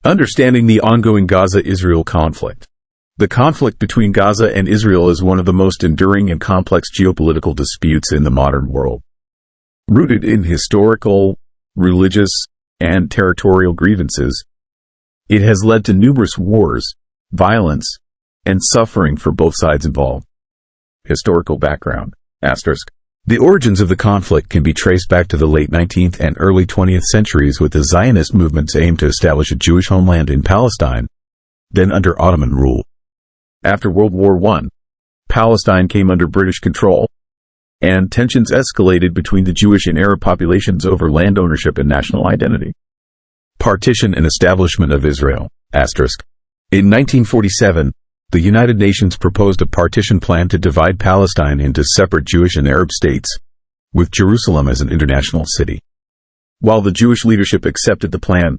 Understanding the ongoing Gaza-Israel conflict. The conflict between Gaza and Israel is one of the most enduring and complex geopolitical disputes in the modern world. Rooted in historical, religious, and territorial grievances, it has led to numerous wars, violence, and suffering for both sides involved. Historical background. The origins of the conflict can be traced back to the late 19th and early 20th centuries, with the Zionist movement's aim to establish a Jewish homeland in Palestine, then under Ottoman rule. After World War I, Palestine came under British control, and tensions escalated between the Jewish and Arab populations over land ownership and national identity. Partition and establishment of Israel. In 1947, the United Nations proposed a partition plan to divide Palestine into separate Jewish and Arab states, with Jerusalem as an international city. While the Jewish leadership accepted the plan,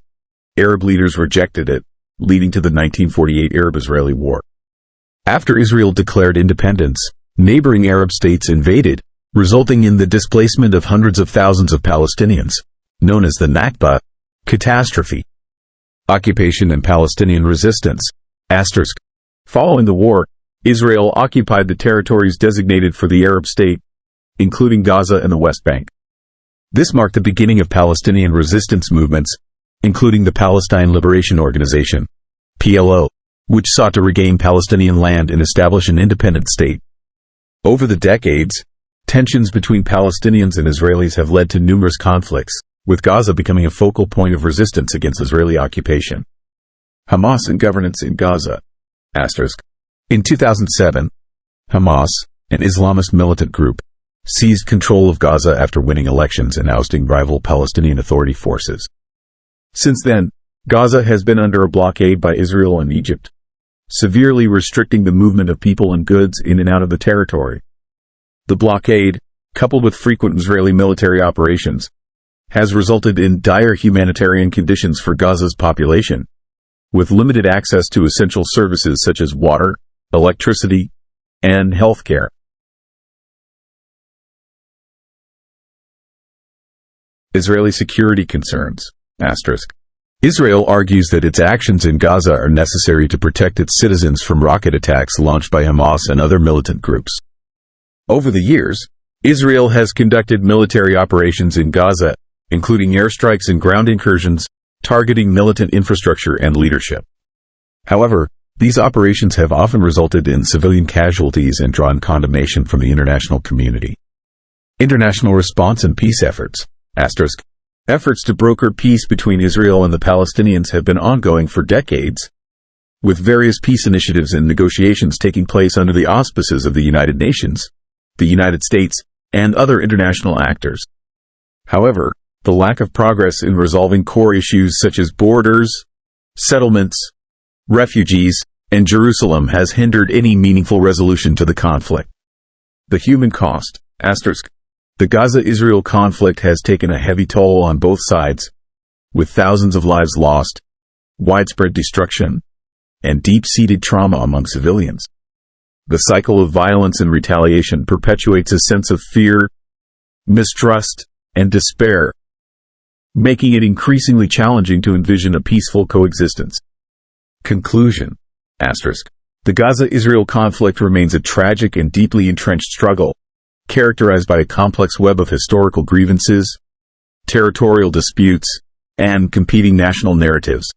Arab leaders rejected it, leading to the 1948 Arab-Israeli War. After Israel declared independence, neighboring Arab states invaded, resulting in the displacement of hundreds of thousands of Palestinians, known as the Nakba, catastrophe. Occupation and Palestinian resistance. Following the war, Israel occupied the territories designated for the Arab state, including Gaza and the West Bank. This marked the beginning of Palestinian resistance movements, including the Palestine Liberation Organization, PLO, which sought to regain Palestinian land and establish an independent state. Over the decades, tensions between Palestinians and Israelis have led to numerous conflicts, with Gaza becoming a focal point of resistance against Israeli occupation. Hamas and governance in Gaza. In 2007, Hamas, an Islamist militant group, seized control of Gaza after winning elections and ousting rival Palestinian Authority forces. Since then, Gaza has been under a blockade by Israel and Egypt, severely restricting the movement of people and goods in and out of the territory. The blockade, coupled with frequent Israeli military operations, has resulted in dire humanitarian conditions for Gaza's population, with limited access to essential services such as water, electricity, and health care. Israeli security concerns. Israel argues that its actions in Gaza are necessary to protect its citizens from rocket attacks launched by Hamas and other militant groups. Over the years, Israel has conducted military operations in Gaza, including airstrikes and ground incursions, targeting militant infrastructure and leadership. However, these operations have often resulted in civilian casualties and drawn condemnation from the international community. International response and peace efforts. Efforts to broker peace between Israel and the Palestinians have been ongoing for decades, with various peace initiatives and negotiations taking place under the auspices of the United Nations, the United States, and other international actors. However, the lack of progress in resolving core issues such as borders, settlements, refugees, and Jerusalem has hindered any meaningful resolution to the conflict. The human cost. The Gaza-Israel conflict has taken a heavy toll on both sides, with thousands of lives lost, widespread destruction, and deep-seated trauma among civilians. The cycle of violence and retaliation perpetuates a sense of fear, mistrust, and despair, making it increasingly challenging to envision a peaceful coexistence. Conclusion. The Gaza-Israel conflict remains a tragic and deeply entrenched struggle, characterized by a complex web of historical grievances, territorial disputes, and competing national narratives.